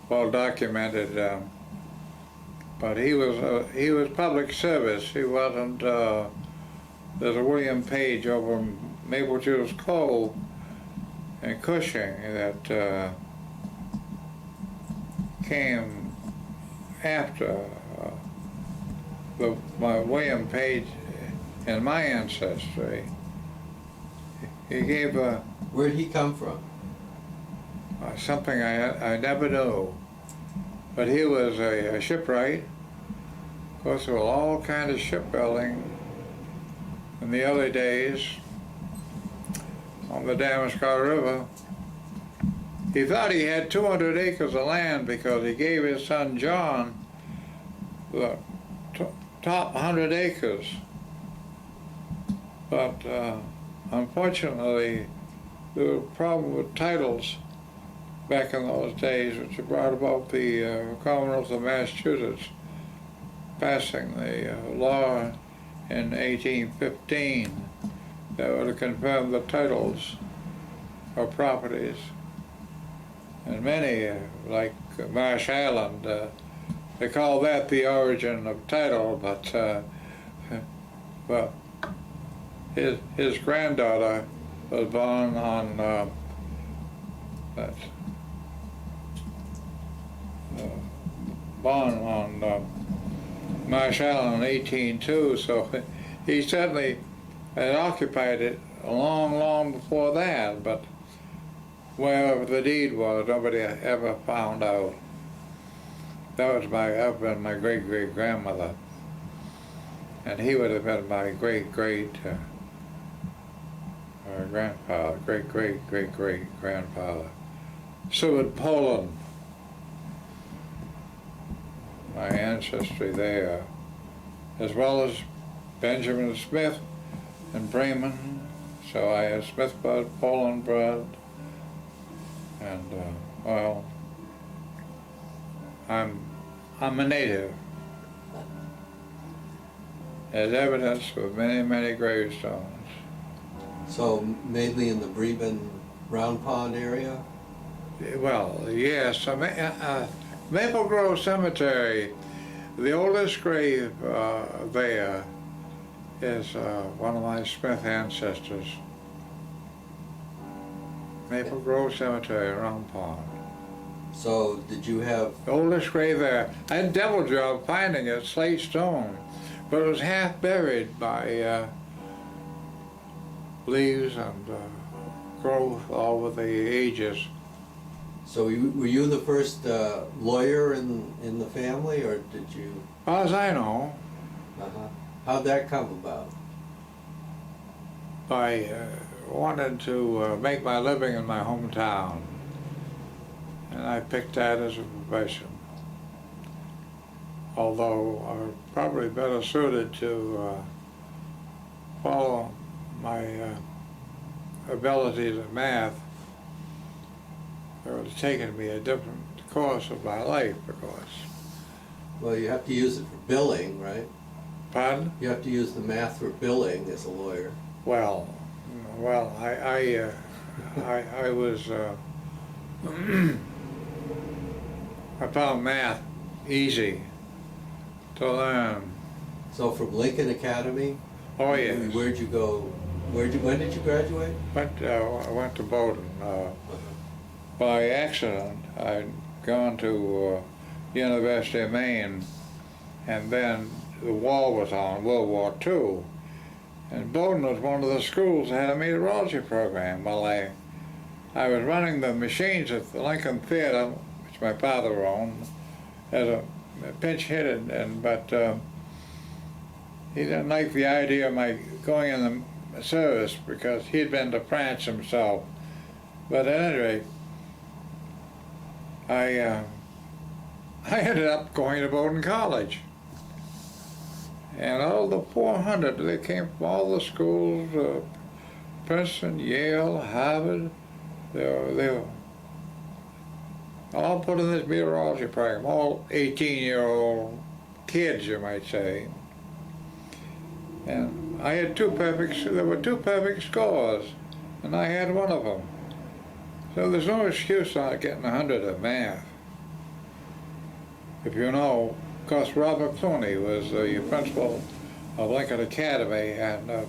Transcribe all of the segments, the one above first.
well documented. But he was public service. He wasn't. There's a William Page over in Maple Juice Cove in Cushing that came after my William Page in my ancestry. He gave a. Where'd he come from? Something I never knew. But he was a shipwright. Of course, there was all kind of shipbuilding in the early days on the Damascus River. He thought he had 200 acres of land because he gave his son John the top 100 acres. But unfortunately, there was a problem with titles back in those days, which brought about the Commonwealth of Massachusetts passing the law in 1815 that would have confirmed the titles of properties. And many, like Marsh Island, they call that the origin of title, but his granddaughter was born on Marsh Island in 1802, so he certainly had occupied it long before that, but wherever the deed was, nobody ever found out. That was my great-great-grandmother, and he would have been my great-great-grandfather, great-great-great-great-grandfather. Seward Poland, my ancestry there, as well as Benjamin Smith in Bremen. So I have Smith blood, Poland blood, and well, I'm a native. There's evidence with many gravestones. So mainly in the Bremen Round Pond area? Well, yes. Maple Grove Cemetery, the oldest grave there is one of my Smith ancestors. Maple Grove Cemetery, Round Pond. So did you have... The oldest grave there. I had a devil job finding it, slate stone, but it was half buried by leaves and growth over the ages. So were you the first lawyer in the family, or did you... As far as I know. How'd that come about? I wanted to make my living in my hometown, and I picked that as a profession. Although I was probably better suited to follow my abilities in math. It would have taken me a different course of my life, because. Well, you have to use it for billing, right? Pardon? You have to use the math for billing as a lawyer. Well, I was. I found math easy to learn. So from Lincoln Academy? Oh yes. Where'd you go? When did you graduate? I went to Bowdoin. By accident, I'd gone to University of Maine, and then the war was on, World War II, and Bowdoin was one of the schools that had a meteorology program. Well, I was running the machines at the Lincoln Theater, which my father owned, as a pinch hitter, but he didn't like the idea of my going in the service because he'd been to France himself. But at any rate, I ended up going to Bowdoin College. And all the 400, they came from all the schools, Princeton, Yale, Harvard. They were all put in this meteorology program, all 18-year-old kids, you might say. And I had there were two perfect scores, and I had one of them. So there's no excuse not getting 100 at math. if you know, of course, Robert Clooney was the principal of Lincoln Academy, and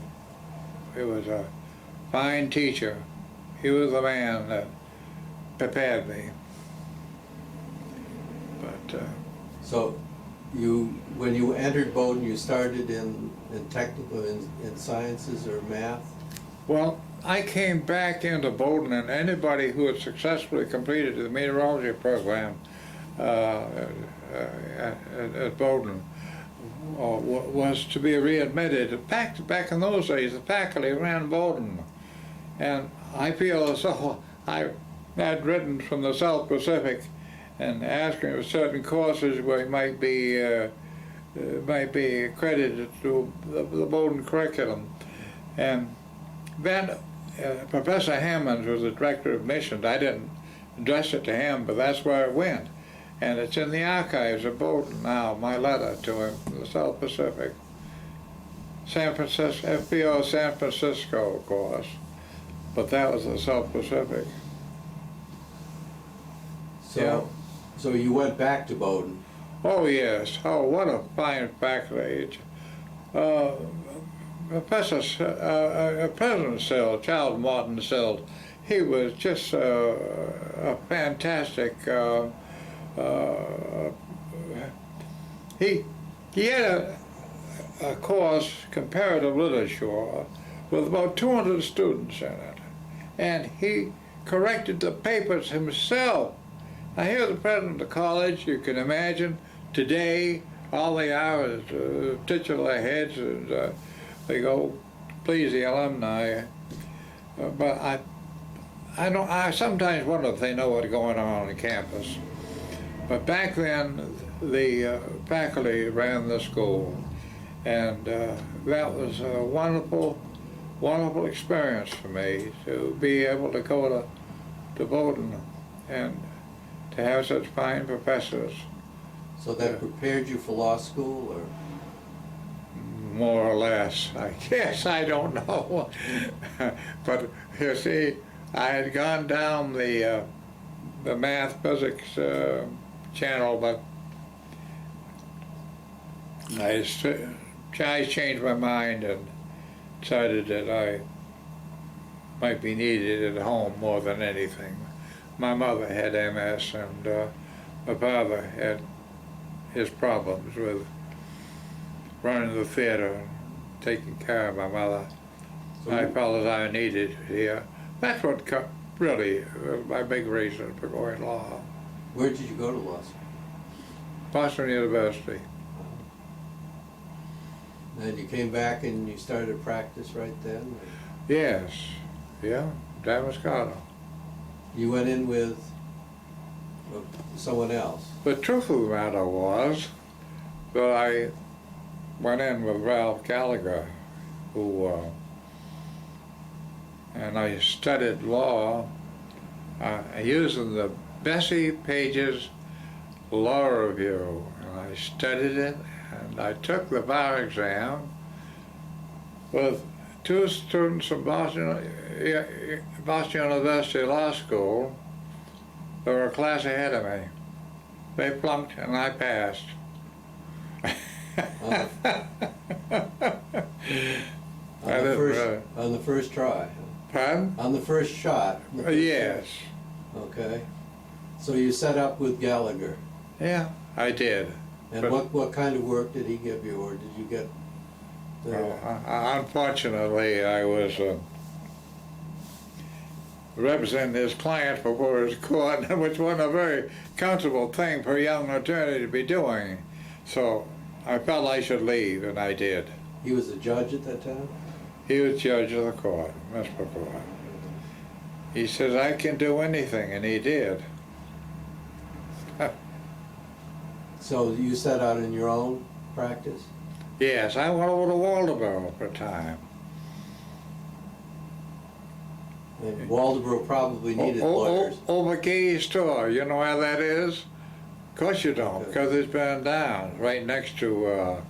he was a fine teacher. He was the man that prepared me. But So when you entered Bowdoin, you started in technical, in sciences or math? well, I came back into Bowdoin, and anybody who had successfully completed the meteorology program at Bowdoin was to be readmitted. Back in those days, the faculty ran Bowdoin, and I feel as though I had written from the South Pacific and asking for certain courses where he might be accredited to the Bowdoin curriculum. And then Professor Hammonds was the director of admissions. I didn't address it to him, but that's where it went. And it's in the archives of Bowdoin now, my letter to him from the South Pacific. San Francisco, FBO San Francisco, of course, but that was the South Pacific. So you went back to Bowdoin? Oh yes, oh what a fine faculty. President Sill, Charles Martin Sill, he was just a fantastic, he had a course, comparative literature, with about 200 students in it, and he corrected the papers himself. Now here's the president of the college. You can imagine today all they are is titular heads, and they go please the alumni. But I sometimes wonder if they know what's going on campus. But back then, the faculty ran the school, and that was a wonderful, wonderful experience for me to be able to go to Bowdoin and to have such fine professors. So that prepared you for law school, or? More or less, I guess, I don't know. But you see, I had gone down the math physics channel, but I changed my mind and decided that I might be needed at home more than anything. My mother had MS, and my father had his problems with running the theater and taking care of my mother. So I felt as I needed here. That's what really was my big reason for going law. Where did you go to law school? Boston University. And you came back and you started practice right then? Or? Yes, yeah, Damascado. You went in with someone else? The truth of the matter was that I went in with Ralph Gallagher, who, and I studied law using the Bessie Page's Law Review, and I studied it, and I took the bar exam with two students from Boston University Law School. They were a class ahead of me. They flunked and I passed. On the first try? Pardon? On the first shot? Yes. Okay. So you set up with Gallagher? Yeah, I did. And but, what kind of work did he give you, or did you get? Unfortunately, I was representing his client before his court, which wasn't a very comfortable thing for a young attorney to be doing. So I felt I should leave, and I did. He was a judge at that time? He was judge of the court, municipal court. He says, I can do anything, and he did. So you set out in your own practice? Yes, I went over to Waldoboro for a time. And Waldoboro probably needed lawyers. Over Gay's store, you know where that is? Of course you don't, because it's burned down, right next to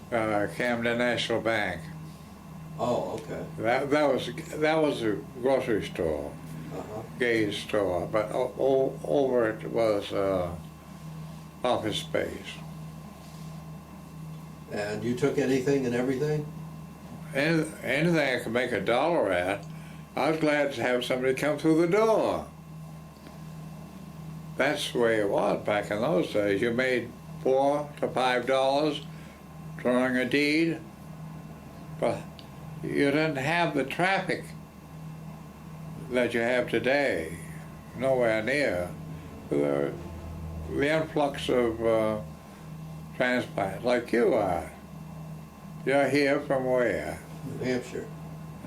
Camden National Bank. Oh, okay. That was a grocery store, Gay's store, but over it was office space. And you took anything and everything? Anything I could make $1 at, I was glad to have somebody come through the door. That's the way it was back in those days. You made $4 to $5 drawing a deed, but you didn't have the traffic that you have today, nowhere near. The influx of transplants, like you are. You're here from where? New Hampshire.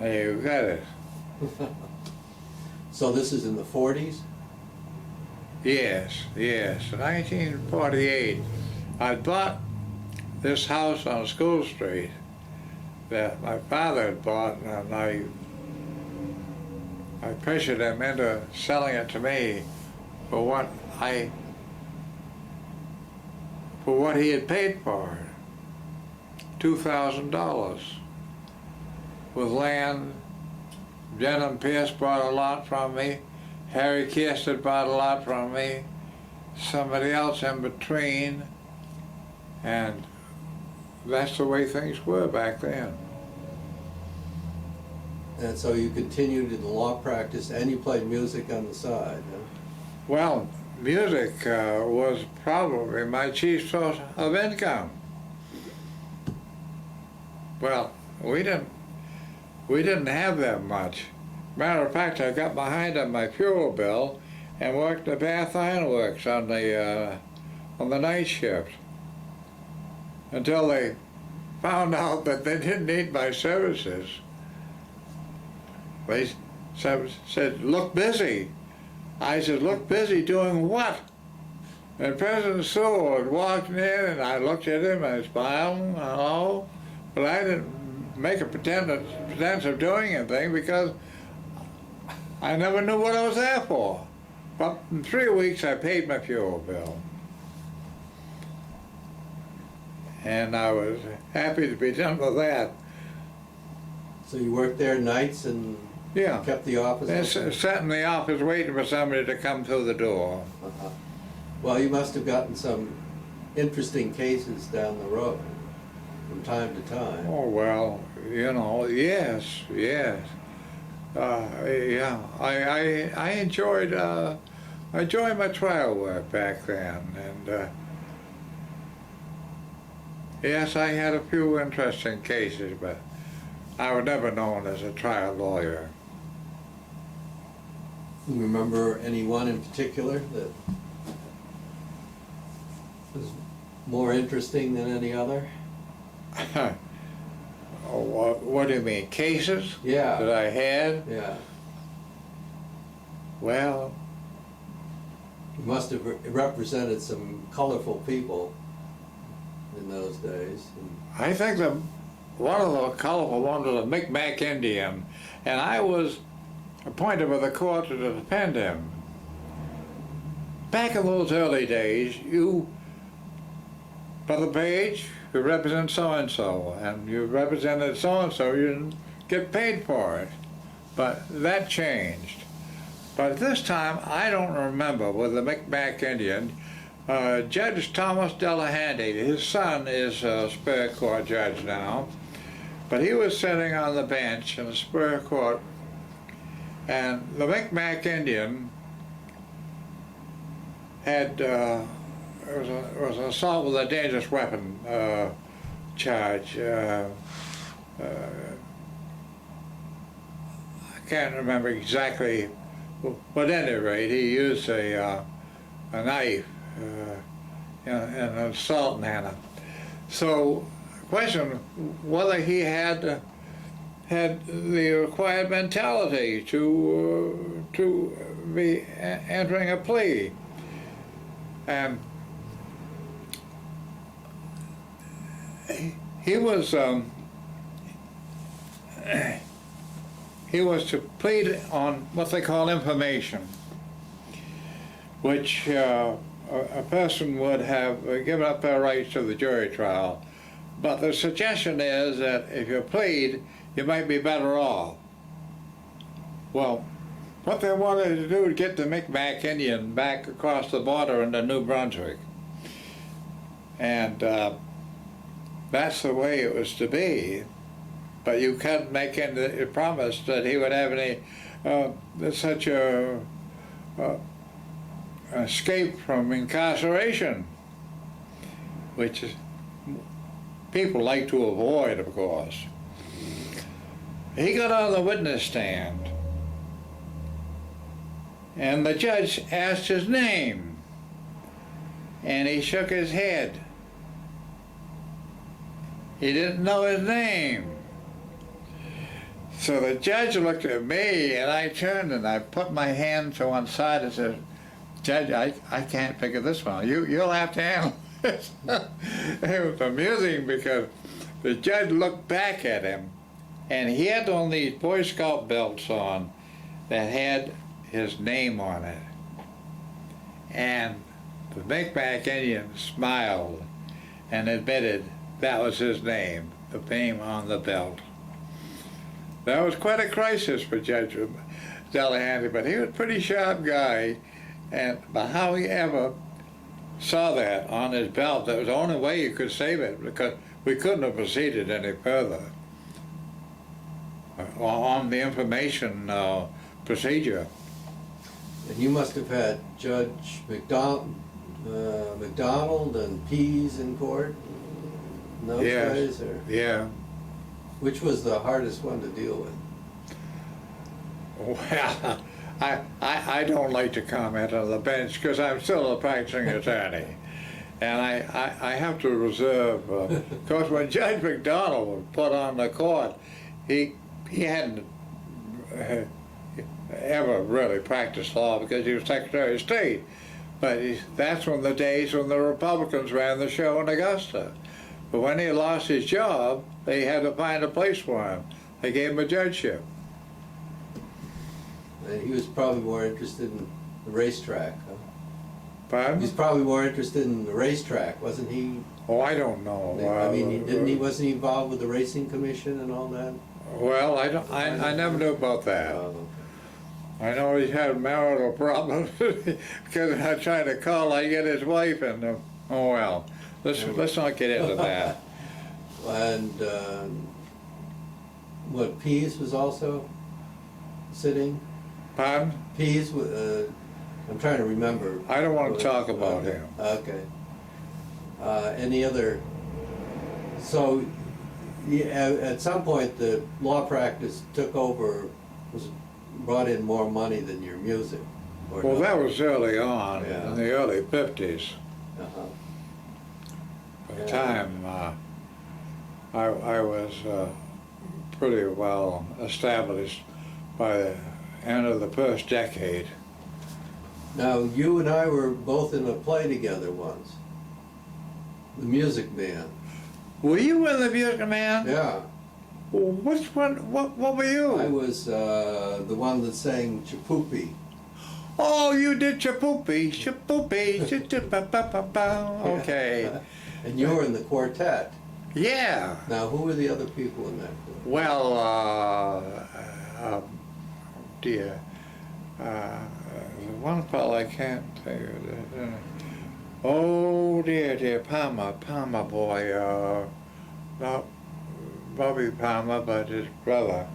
You got it. So this is in the 40s? Yes, yes. 1948, I bought this house on School Street that my father had bought, and I pressured him into selling it to me for what he had paid for it. $2,000 with land. Denham Pierce bought a lot from me. Harry Kirsten bought a lot from me. Somebody else in between. And that's the way things were back then. And so you continued in the law practice and you played music on the side, huh? Well, music was probably my chief source of income. Well, we didn't have that much. Matter of fact, I got behind on my fuel bill and worked the Bath Iron Works on the night shift until they found out that they didn't need my services. They said, "Look busy." I said, "Look busy doing what?" And President Seward walked in and I looked at him and I smiled, hello. But I didn't make a pretense of doing anything because I never knew what I was there for. But in 3 weeks I paid my fuel bill. And I was happy to be done with that. So you worked there nights and Yeah. kept the office And open? sat in the office waiting for somebody to come through the door. Uh-huh. Well, you must have gotten some interesting cases down the road from time to time. Oh, well, yes. Yeah, I enjoyed my trial work back then, and yes, I had a few interesting cases, but I was never known as a trial lawyer. You remember any one in particular that was more interesting than any other? Oh, what do you mean, cases Yeah. that I had? Yeah. Well, You must have represented some colorful people in those days. I think that one of the colorful ones was a Micmac Indian, and I was appointed by the court to defend him. Back in those early days, Brother Page, you represent so-and-so, and you represented so-and-so, you didn't get paid for it. But that changed. But this time, I don't remember with the Micmac Indian. Judge Thomas Delahanty, his son is a Superior Court judge now, but he was sitting on the bench in the Superior Court, and the Micmac Indian had, it was an assault with a dangerous weapon charge. I can't remember exactly, but at any rate, he used a knife in an assault manner. So, question whether he had the required mentality to be entering a plea, and he was to plead on what they call information, which a person would have given up their rights to the jury trial. But the suggestion is that if you plead, you might be better off. Well, what they wanted to do to get the Micmac Indian back across the border into New Brunswick. And that's the way it was to be. But you couldn't make any promise that he would have any such a escape from incarceration, which is, people like to avoid, of course. He got on the witness stand, and the judge asked his name, and he shook his head. He didn't know his name. So the judge looked at me, and I turned and I put my hand to one side and said, "Judge, I can't figure this one. You'll have to handle this." It was amusing because the judge looked back at him, and he had on these Boy Scout belts on that had his name on it. And the Micmac Indian smiled and admitted that was his name, the name on the belt. That was quite a crisis for Judge Delahanty, but he was a pretty sharp guy, and but how he ever saw that on his belt, that was the only way you could save it, because we couldn't have proceeded any further on the information procedure. And you must have had Judge McDonald and Pease in court, and those guys, or Yeah. which was the hardest one to deal with? Well, I don't like to comment on the bench because I'm still a practicing attorney. And I have to reserve, because when Judge McDonald was put on the court, he hadn't ever really practiced law because he was Secretary of State. But that's when the days when the Republicans ran the show in Augusta. But when he lost his job, they had to find a place for him. They gave him a judgeship. And he was probably more interested in the racetrack, huh? Pardon? He's probably more interested in the racetrack, wasn't he? Oh, I don't know. I mean, wasn't he involved with the racing commission and all that? Well, I never knew about that. I know he's had marital problems because I tried to call, I get his wife, and oh well, let's not get into that. And what, Pease was also sitting? Pardon? Pease, I'm trying to remember. I don't want to talk about him. Okay. Any other? So, at some point, the law practice took over, brought in more money than your music. Or Well, not? that was early on, Yeah. in the early 50s. Uh-huh. By the time I was pretty well established by the end of the first decade. Now, you and I were both in a play together once. The Music Man. Were you in the Music Man? Yeah. Well, which one? What were you? I was the one that sang Chapoopy. Oh, you did Chapoopy, Chapoopy, Chapoopy. Okay. And you were in the quartet. Yeah. Now, who were the other people in that quartet? Well, dear. One fellow I can't think of it. Oh dear, Palmer boy, not Bobby Palmer, but his brother.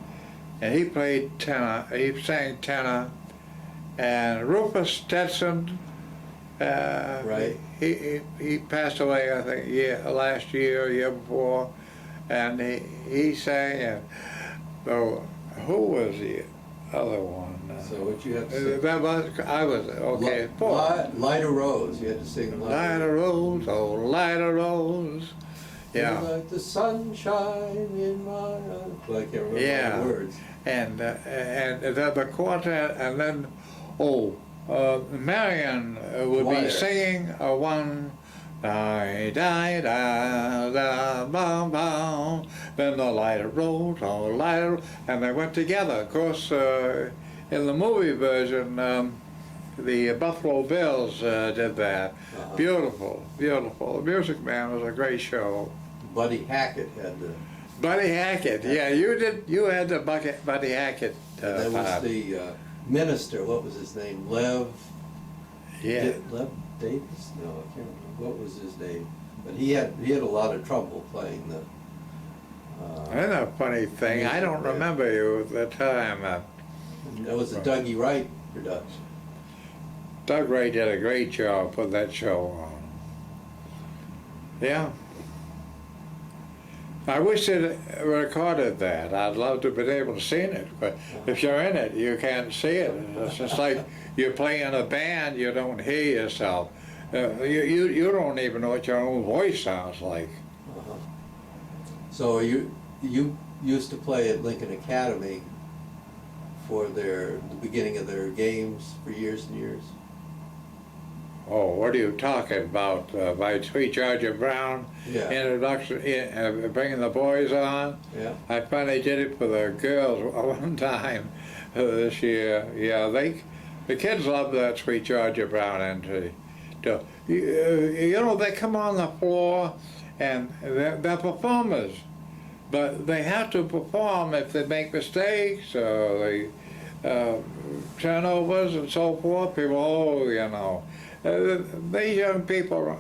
And he played tenor, he sang tenor. And Rufus Stetson, Right. He passed away, I think, last year before. And he sang, and so who was the other one? So what you had to sing? I was, okay, four. Light a Rose, you had to sing Light a rose, oh, light a rose. Yeah. Like the sunshine in my eyes. Well, I can't remember Yeah. all the words. And then the quartet, and then, Marion would Choir. be singing one, die, die, da, da, bum, bum. Then the light a rose, oh, light a rose. And they went together. Of course, in the movie version, the Buffalo Bills did that. Uh-huh. Beautiful, beautiful. The Music Man was a great show. Buddy Hackett had the. Buddy Hackett, yeah, you had the Buddy Hackett That was part. the minister. What was his name? Lev. Yeah. Lev Davis? No, I can't remember, what was his name? But he had a lot of trouble playing the, That's a funny thing. I don't remember you at the time. that was a Dougie Wright production. Doug Ray did a great job putting that show on. Yeah. I wish it recorded that. I'd love to have been able to see it, but if you're in it, you can't see it. It's just like you play in a band, you don't hear yourself. You don't even know what your own voice sounds like. Uh-huh. So you used to play at Lincoln Academy for the beginning of their games for years and years? Oh, what are you talking about? By Sweet Georgia Brown Yeah. introduction, bringing the boys on? Yeah. I finally did it for the girls one time this year. Yeah, the kids love that Sweet Georgia Brown entry. You know, they come on the floor and they're performers, but they have to perform if they make mistakes or they turnovers and so forth. People, oh, you know. These young people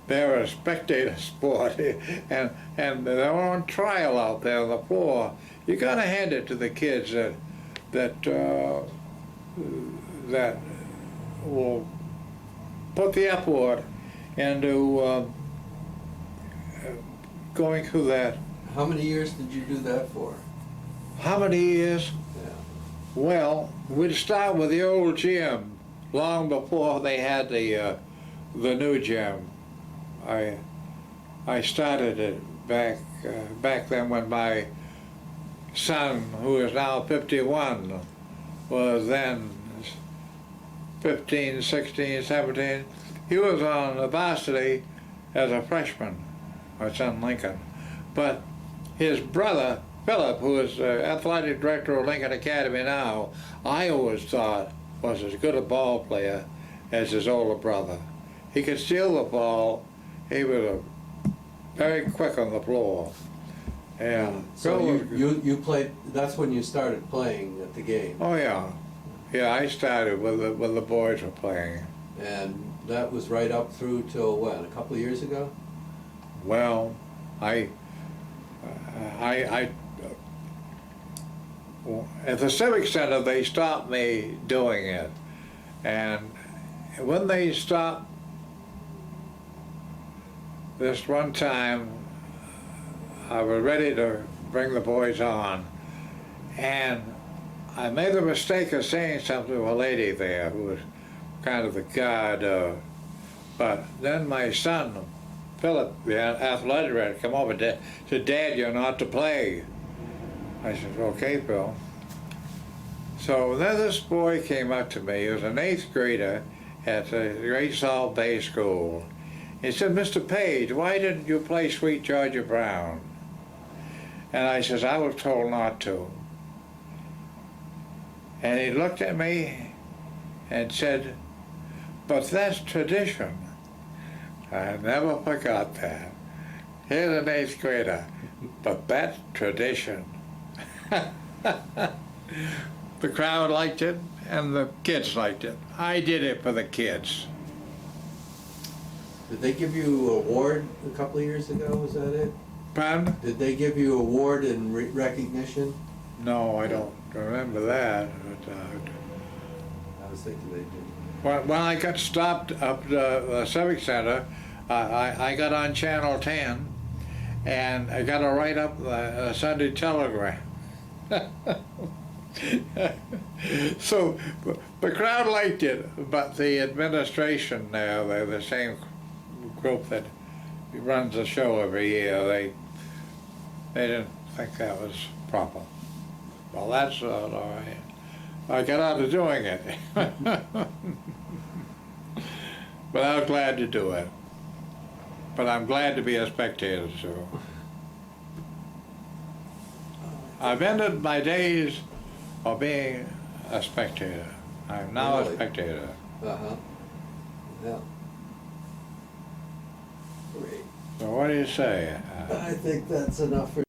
they're a spectator sport, and they're on trial out there on the floor. You gotta hand it to the kids that will put the effort into going through that. How many years did you do that for? How many years? Yeah. Well, we'd start with the old gym, long before they had the new gym. I started it back then when my son, who is now 51, was then 15, 16, 17. He was on the varsity as a freshman, my son Lincoln. But his brother, Philip, who is athletic director of Lincoln Academy now, I always thought was as good a ball player as his older brother. He could steal the ball. He was very quick on the floor. And so you played. That's when you started playing at the game. Oh yeah, yeah. I started when the boys were playing. And that was right up through till when? A couple of years ago. Well, at the Civic Center, they stopped me doing it. And when they stopped, this one time, I was ready to bring the boys on. And I made the mistake of saying something to a lady there who was kind of the guard. But then my son, Philip, the athletic director, come over and said, "Dad, you're not to play." I said, "Okay, Phil." So then this boy came up to me. He was an 8th grader at the Great Salt Bay School. He said, "Mr. Page, why didn't you play Sweet Georgia Brown?" And I says, "I was told not to." And he looked at me and said, "But that's tradition." I never forgot that. Here's an 8th grader, but that's tradition. The crowd liked it, and the kids liked it. I did it for the kids. Did they give you an award a couple of years ago? Was that it? Pardon? Did they give you an award in recognition? No, I don't remember that. But, I was thinking they did. when I got stopped up the Civic Center, I got on Channel 10, and I got to write up the Sunday Telegram. So the crowd liked it, but the administration now, they're the same group that runs the show every year, they didn't think that was proper. Well, that's all right. I got out of doing it. But I was glad to do it. But I'm glad to be a spectator too. I've ended my days of being a spectator. I'm now Really? a spectator. Uh-huh. Yeah. Great. So what do you say? I think that's enough for